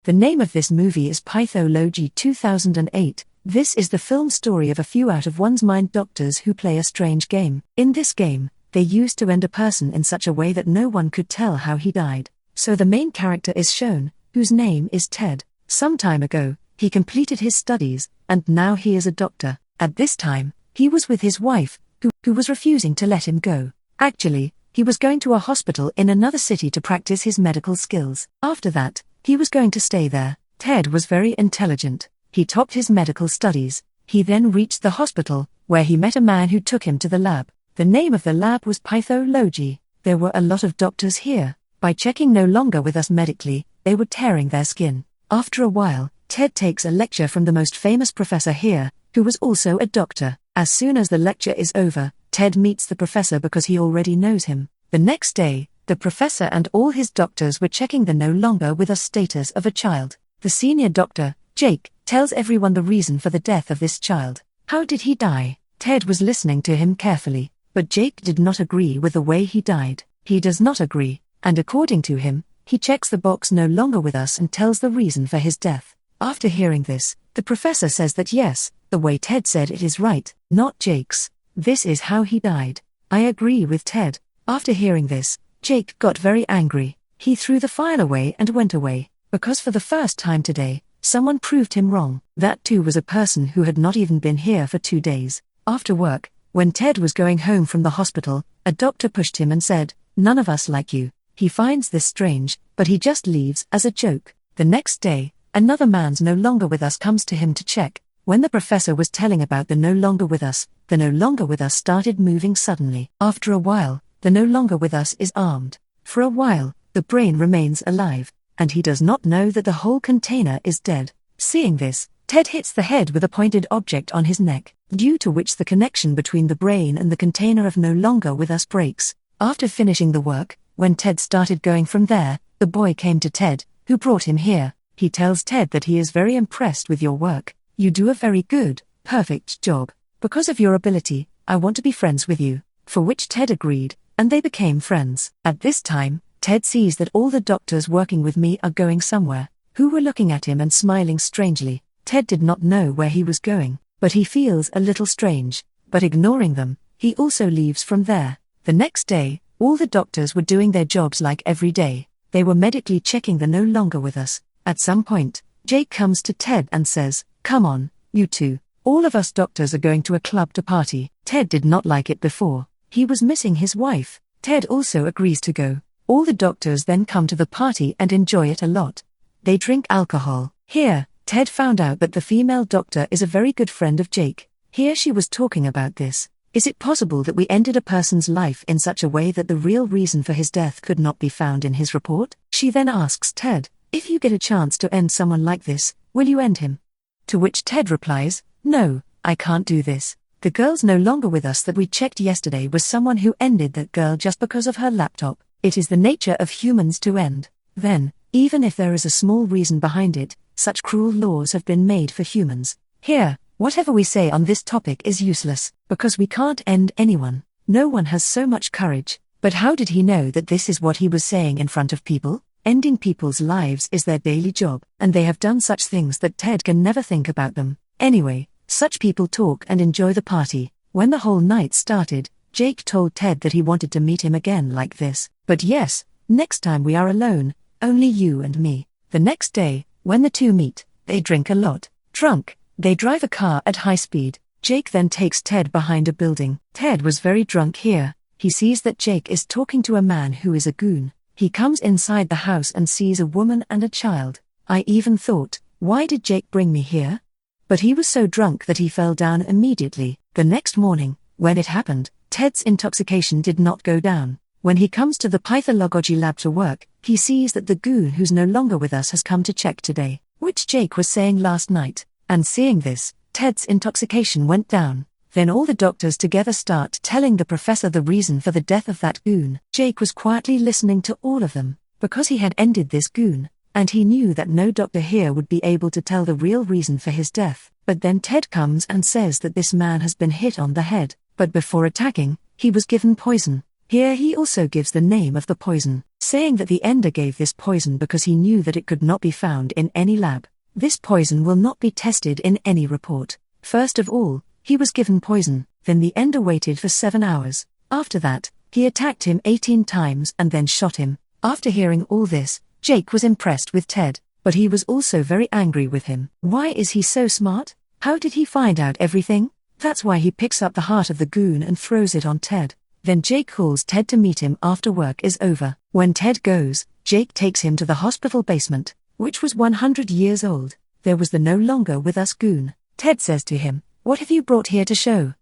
The name of this movie is Pathology 2008. This is the film story of a few out of one's mind doctors who play a strange game. In this game, they used to end a person in such a way that no one could tell how he died. So the main character is shown, whose name is Ted. Some time ago, he completed his studies, and now he is a doctor. At this time, he was with his wife, who was refusing to let him go. Actually, he was going to a hospital in another city to practice his medical skills. After that, he was going to stay there. Ted was very intelligent. He topped his medical studies. He then reached the hospital, where he met a man who took him to the lab. The name of the lab was Pathology. There were a lot of doctors here. By checking no longer with us medically, they were tearing their skin. After a while, Ted takes a lecture from the most famous professor here, who was also a doctor. As soon as the lecture is over, Ted meets the professor because he already knows him. The next day, the professor and all his doctors were checking the no longer with us status of a child. The senior doctor, Jake, tells everyone the reason for the death of this child. How did he die? Ted was listening to him carefully, but Jake did not agree with the way he died. He does not agree, and according to him, he checks the box no longer with us and tells the reason for his death. After hearing this, the professor says that yes, the way Ted said it is right, not Jake's. This is how he died. I agree with Ted. After hearing this, Jake got very angry. He threw the file away and went away, because for the first time today, someone proved him wrong. That too was a person who had not even been here for 2 days. After work, when Ted was going home from the hospital, a doctor pushed him and said, "None of us like you." He finds this strange, but he just leaves as a joke. The next day, another man's no longer with us comes to him to check. When the professor was telling about the no longer with us, the no longer with us started moving suddenly. After a while, the no longer with us is armed. For a while, the brain remains alive, and he does not know that the whole container is dead. Seeing this, Ted hits the head with a pointed object on his neck, due to which the connection between the brain and the container of no longer with us breaks. After finishing the work, when Ted started going from there, the boy came to Ted, who brought him here. He tells Ted that he is very impressed with your work. You do a very good, perfect job. Because of your ability, I want to be friends with you. For which Ted agreed, and they became friends. At this time, Ted sees that all the doctors working with me are going somewhere, who were looking at him and smiling strangely. Ted did not know where he was going, but he feels a little strange. But ignoring them, he also leaves from there. The next day, all the doctors were doing their jobs like every day. They were medically checking the no longer with us. At some point, Jake comes to Ted and says, "Come on, you two. All of us doctors are going to a club to party." Ted did not like it before. He was missing his wife. Ted also agrees to go. All the doctors then come to the party and enjoy it a lot. They drink alcohol. Here, Ted found out that the female doctor is a very good friend of Jake. Here she was talking about this. Is it possible that we ended a person's life in such a way that the real reason for his death could not be found in his report? She then asks Ted, "If you get a chance to end someone like this, will you end him?" To which Ted replies, "No, I can't do this. The girl's no longer with us that we checked yesterday was someone who ended that girl just because of her laptop. It is the nature of humans to end. Then, even if there is a small reason behind it, such cruel laws have been made for humans. Here, whatever we say on this topic is useless, because we can't end anyone. No one has so much courage." But how did he know that this is what he was saying in front of people? Ending people's lives is their daily job, and they have done such things that Ted can never think about them. Anyway, such people talk and enjoy the party. When the whole night started, Jake told Ted that he wanted to meet him again like this. But yes, next time we are alone, only you and me. The next day, when the two meet, they drink a lot. Drunk, they drive a car at high speed. Jake then takes Ted behind a building. Ted was very drunk here. He sees that Jake is talking to a man who is a goon. He comes inside the house and sees a woman and a child. I even thought, why did Jake bring me here? But he was so drunk that he fell down immediately. The next morning, when it happened, Ted's intoxication did not go down. When he comes to the Pathology lab to work, he sees that the goon who's no longer with us has come to check today, which Jake was saying last night. And seeing this, Ted's intoxication went down. Then all the doctors together start telling the professor the reason for the death of that goon. Jake was quietly listening to all of them, because he had ended this goon, and he knew that no doctor here would be able to tell the real reason for his death. But then Ted comes and says that this man has been hit on the head, but before attacking, he was given poison. Here he also gives the name of the poison. saying that the Ender gave this poison because he knew that it could not be found in any lab. This poison will not be tested in any report. First of all, he was given poison, then the Ender waited for 7 hours. After that, he attacked him 18 times and then shot him. After hearing all this, Jake was impressed with Ted, but he was also very angry with him. Why is he so smart? How did he find out everything? That's why he picks up the heart of the goon and throws it on Ted. Then Jake calls Ted to meet him after work is over. When Ted goes, Jake takes him to the hospital basement, which was 100 years old. There was the no longer with us goon. Ted says to him, "What have you brought here to show?"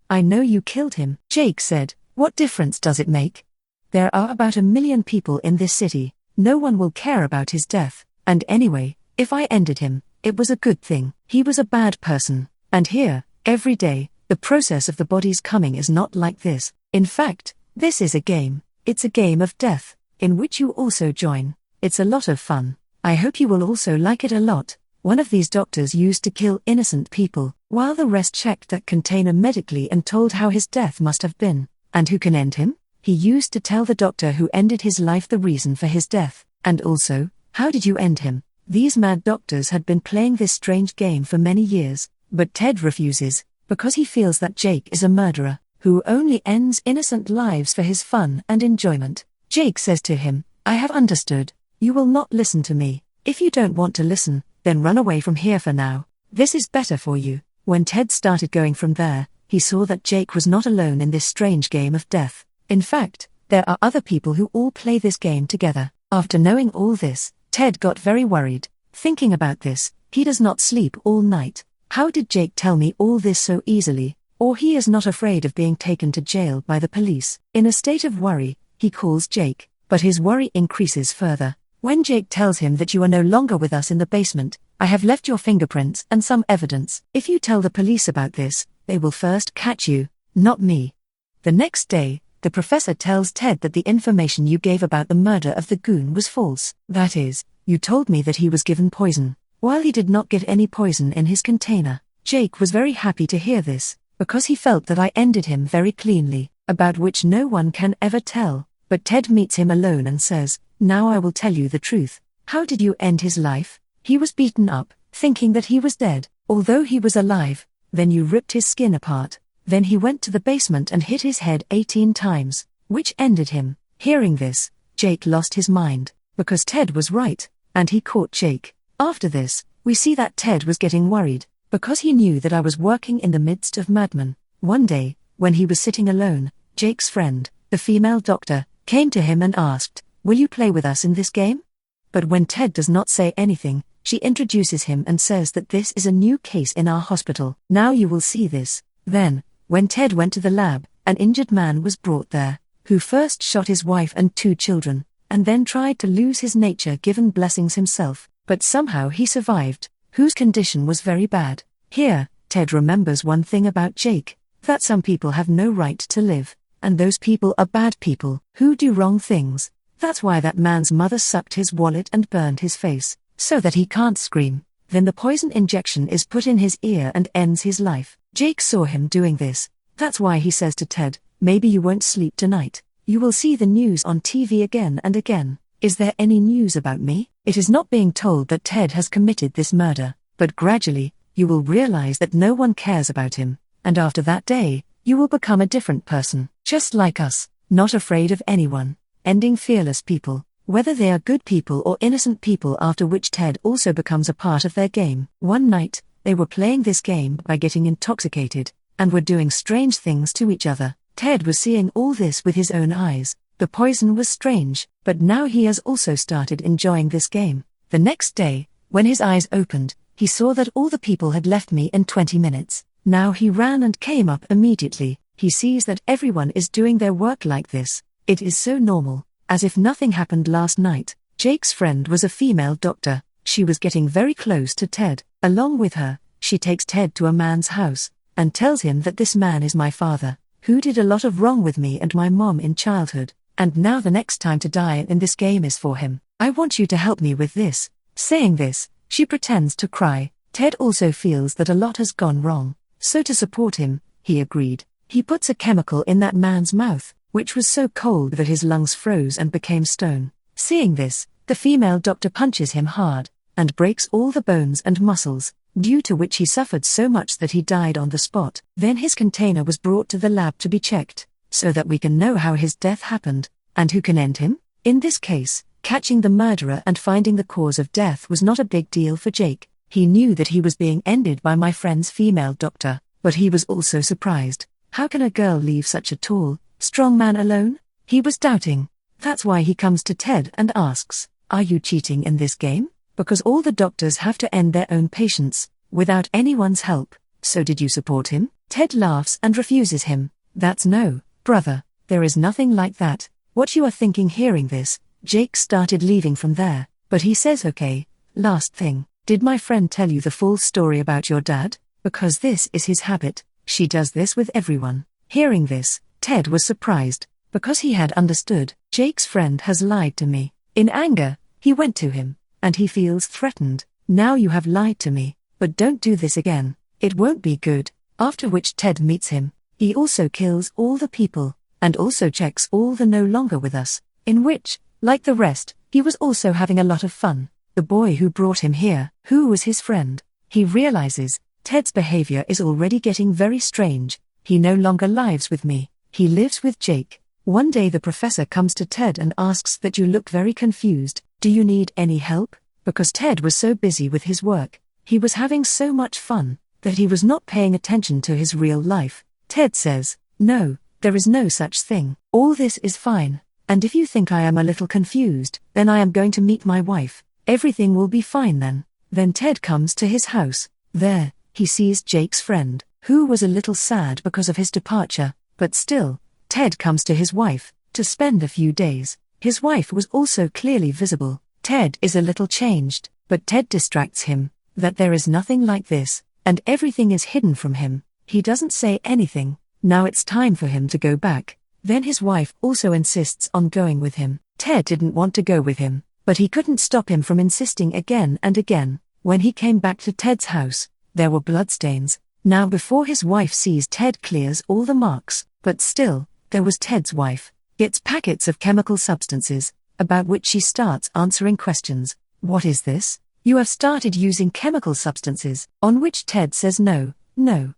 "I know you killed him." Jake said, "What difference does it make? There are about 1 million people in this city. No one will care about his death. And anyway, if I ended him, it was a good thing. He was a bad person. And here, every day, the process of the body's coming is not like this. In fact, this is a game. It's a game of death, in which you also join. It's a lot of fun. I hope you will also like it a lot." One of these doctors used to kill innocent people, while the rest checked that container medically and told how his death must have been. And who can end him? He used to tell the doctor who ended his life the reason for his death, and also, how did you end him? These mad doctors had been playing this strange game for many years, but Ted refuses, because he feels that Jake is a murderer, who only ends innocent lives for his fun and enjoyment. Jake says to him, "I have understood. You will not listen to me. If you don't want to listen, then run away from here for now. This is better for you." When Ted started going from there, he saw that Jake was not alone in this strange game of death. In fact, there are other people who all play this game together. After knowing all this, Ted got very worried. Thinking about this, he does not sleep all night. How did Jake tell me all this so easily? Or he is not afraid of being taken to jail by the police. In a state of worry, he calls Jake, but his worry increases further. When Jake tells him that you are no longer with us in the basement, I have left your fingerprints and some evidence. If you tell the police about this, they will first catch you, not me. The next day, the professor tells Ted that the information you gave about the murder of the goon was false. That is, you told me that he was given poison, while he did not get any poison in his container. Jake was very happy to hear this, because he felt that I ended him very cleanly, about which no one can ever tell. But Ted meets him alone and says, "Now I will tell you the truth. How did you end his life? He was beaten up, thinking that he was dead, although he was alive. Then you ripped his skin apart. Then he went to the basement and hit his head 18 times, which ended him." Hearing this, Jake lost his mind, because Ted was right, and he caught Jake. After this, we see that Ted was getting worried, because he knew that I was working in the midst of madmen. One day, when he was sitting alone, Jake's friend, the female doctor, came to him and asked, "Will you play with us in this game?" But when Ted does not say anything, she introduces him and says that this is a new case in our hospital. Now you will see this. Then, when Ted went to the lab, an injured man was brought there, who first shot his wife and 2 children, and then tried to lose his nature-given blessings himself, but somehow he survived, whose condition was very bad. Here, Ted remembers one thing about Jake, that some people have no right to live, and those people are bad people, who do wrong things. That's why that man's mother sucked his wallet and burned his face, so that he can't scream. Then the poison injection is put in his ear and ends his life. Jake saw him doing this. That's why he says to Ted, "Maybe you won't sleep tonight. You will see the news on TV again and again. Is there any news about me?" It is not being told that Ted has committed this murder, but gradually, you will realize that no one cares about him, and after that day, you will become a different person, just like us, not afraid of anyone, ending fearless people, whether they are good people or innocent people, after which Ted also becomes a part of their game. One night, they were playing this game by getting intoxicated, and were doing strange things to each other. Ted was seeing all this with his own eyes. The poison was strange, but now he has also started enjoying this game. The next day, when his eyes opened, he saw that all the people had left me in 20 minutes. Now he ran and came up immediately. He sees that everyone is doing their work like this. It is so normal, as if nothing happened last night. Jake's friend was a female doctor. She was getting very close to Ted. Along with her, she takes Ted to a man's house, and tells him that this man is my father, who did a lot of wrong with me and my mom in childhood, and now the next time to die in this game is for him. I want you to help me with this. Saying this, she pretends to cry. Ted also feels that a lot has gone wrong, so to support him, he agreed. He puts a chemical in that man's mouth, which was so cold that his lungs froze and became stone. Seeing this, the female doctor punches him hard, and breaks all the bones and muscles, due to which he suffered so much that he died on the spot. Then his container was brought to the lab to be checked, so that we can know how his death happened, and who can end him. In this case, catching the murderer and finding the cause of death was not a big deal for Jake. He knew that he was being ended by my friend's female doctor, but he was also surprised. How can a girl leave such a tall, strong man alone? He was doubting. That's why he comes to Ted and asks, "Are you cheating in this game? Because all the doctors have to end their own patients, without anyone's help. So did you support him?" Ted laughs and refuses him. "That's no, brother, there is nothing like that. What you are thinking." Hearing this, Jake started leaving from there, but he says, "Okay, last thing, did my friend tell you the full story about your dad? Because this is his habit, she does this with everyone." Hearing this, Ted was surprised, because he had understood, Jake's friend has lied to me. In anger, he went to him, and he feels threatened. "Now you have lied to me, but don't do this again. It won't be good." After which Ted meets him. He also kills all the people, and also checks all the no longer with us, in which, like the rest, he was also having a lot of fun. The boy who brought him here, who was his friend, he realizes, Ted's behavior is already getting very strange. He no longer lives with me, he lives with Jake. One day the professor comes to Ted and asks that you look very confused. Do you need any help? Because Ted was so busy with his work, he was having so much fun, that he was not paying attention to his real life. Ted says, "No, there is no such thing. All this is fine, and if you think I am a little confused, then I am going to meet my wife. Everything will be fine then." Then Ted comes to his house. There, he sees Jake's friend, who was a little sad because of his departure, but still, Ted comes to his wife, to spend a few days. His wife was also clearly visible. Ted is a little changed, but Ted distracts him, that there is nothing like this, and everything is hidden from him. He doesn't say anything. Now it's time for him to go back. Then his wife also insists on going with him. Ted didn't want to go with him, but he couldn't stop him from insisting again and again. When he came back to Ted's house, there were bloodstains. Now before his wife sees, Ted clears all the marks, but still, there was Ted's wife. Gets packets of chemical substances, about which she starts answering questions. "What is this? You have started using chemical substances." On which Ted says, "No, no.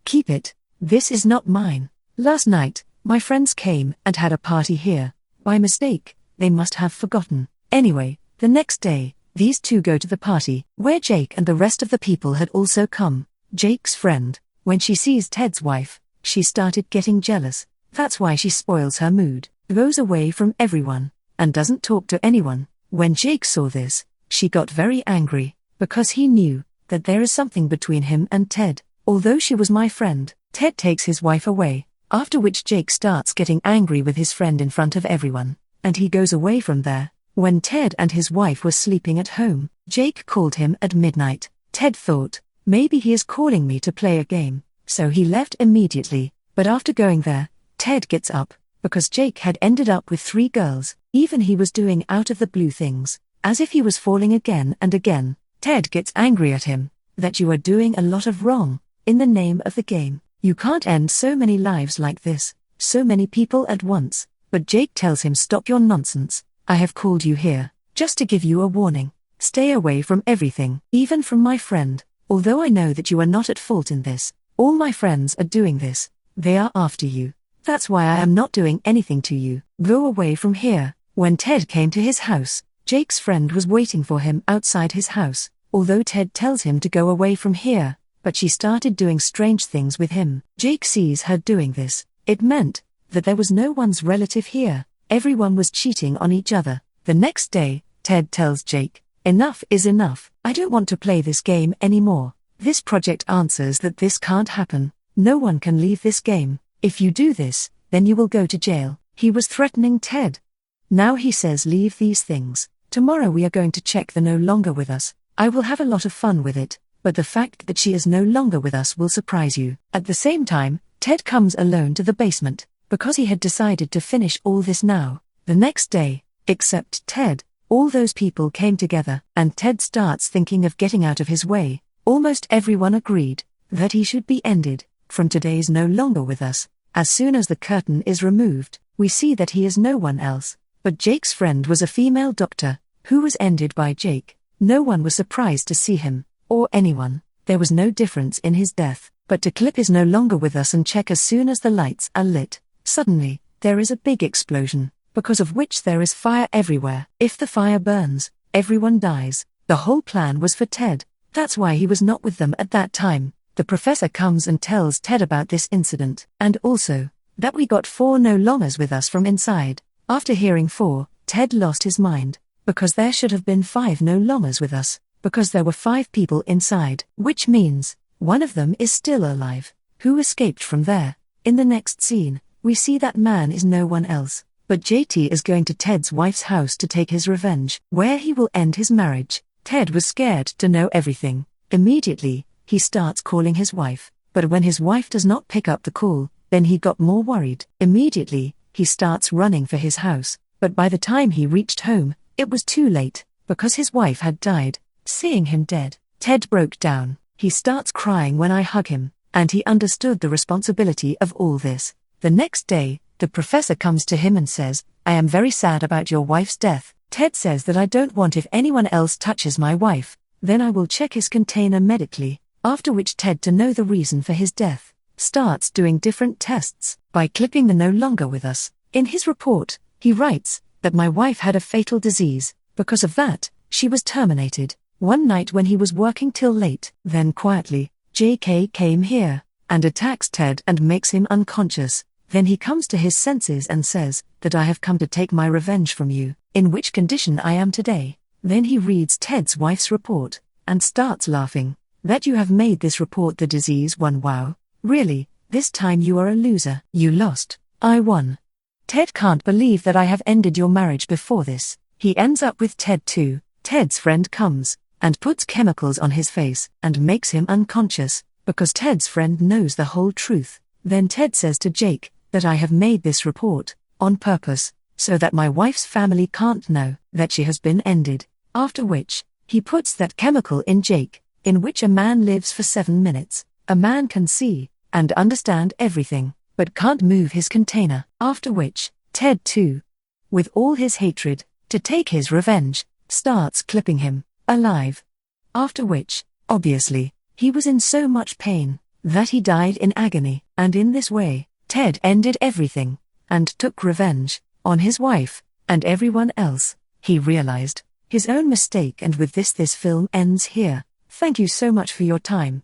Keep it. This is not mine. Last night, my friends came and had a party here. By mistake, they must have forgotten." Anyway, the next day, these two go to the party, where Jake and the rest of the people had also come. Jake's friend, when she sees Ted's wife, she started getting jealous. That's why she spoils her mood, goes away from everyone, and doesn't talk to anyone. When Jake saw this, she got very angry, because he knew that there is something between him and Ted. Although she was my friend, Ted takes his wife away, after which Jake starts getting angry with his friend in front of everyone, and he goes away from there. When Ted and his wife were sleeping at home, Jake called him at midnight. Ted thought, maybe he is calling me to play a game, so he left immediately, but after going there, Ted gets up, because Jake had ended up with 3 girls. Even he was doing out of the blue things, as if he was falling again and again. Ted gets angry at him, that you are doing a lot of wrong, in the name of the game. You can't end so many lives like this, so many people at once. But Jake tells him, "Stop your nonsense. I have called you here, just to give you a warning. Stay away from everything, even from my friend. Although I know that you are not at fault in this, all my friends are doing this. They are after you. That's why I am not doing anything to you. Go away from here." When Ted came to his house, Jake's friend was waiting for him outside his house. Although Ted tells him to go away from here, but she started doing strange things with him. Jake sees her doing this. It meant that there was no one's relative here. Everyone was cheating on each other. The next day, Ted tells Jake, "Enough is enough. I don't want to play this game anymore. This project answers that this can't happen. No one can leave this game. If you do this, then you will go to jail." He was threatening Ted. Now he says, "Leave these things. Tomorrow we are going to check the no longer with us. I will have a lot of fun with it, but the fact that she is no longer with us will surprise you." At the same time, Ted comes alone to the basement, because he had decided to finish all this now. The next day, except Ted, all those people came together, and Ted starts thinking of getting out of his way. Almost everyone agreed that he should be ended. From today's no longer with us. As soon as the curtain is removed, we see that he is no one else. But Jake's friend was a female doctor, who was ended by Jake. No one was surprised to see him, or anyone. There was no difference in his death. But to Clip is no longer with us and check as soon as the lights are lit. Suddenly, there is a big explosion, because of which there is fire everywhere. If the fire burns, everyone dies. The whole plan was for Ted. That's why he was not with them at that time. The professor comes and tells Ted about this incident, and also, that we got 4 no longers with us from inside. After hearing 4, Ted lost his mind, because there should have been 5 no longers with us, because there were 5 people inside, which means, one of them is still alive, who escaped from there. In the next scene, we see that man is no one else, but JT is going to Ted's wife's house to take his revenge, where he will end his marriage. Ted was scared to know everything. Immediately, he starts calling his wife, but when his wife does not pick up the call, then he got more worried. Immediately, he starts running for his house, but by the time he reached home, it was too late, because his wife had died. Seeing him dead, Ted broke down. He starts crying when I hug him, and he understood the responsibility of all this. The next day, the professor comes to him and says, I am very sad about your wife's death. Ted says that I don't want if anyone else touches my wife, then I will check his container medically, after which Ted, to know the reason for his death, starts doing different tests by clipping the no longer with us. In his report, he writes that my wife had a fatal disease. Because of that, she was terminated. One night when he was working till late, then quietly, JK came here and attacks Ted and makes him unconscious. Then he comes to his senses and says that I have come to take my revenge from you, in which condition I am today. Then he reads Ted's wife's report and starts laughing. That you have made this report the disease one. Wow. Really, this time you are a loser. You lost. I won. Ted can't believe that I have ended your marriage before this. He ends up with Ted too. Ted's friend comes and puts chemicals on his face and makes him unconscious, because Ted's friend knows the whole truth. Then Ted says to Jake that I have made this report on purpose, so that my wife's family can't know that she has been ended. After which, he puts that chemical in Jake, in which a man lives for 7 minutes. A man can see and understand everything, but can't move his container. After which, Ted too, with all his hatred, to take his revenge, starts clipping him alive. After which, obviously, he was in so much pain that he died in agony, and in this way, Ted ended everything and took revenge on his wife and everyone else. He realized his own mistake, and with this film ends here. Thank you so much for your time.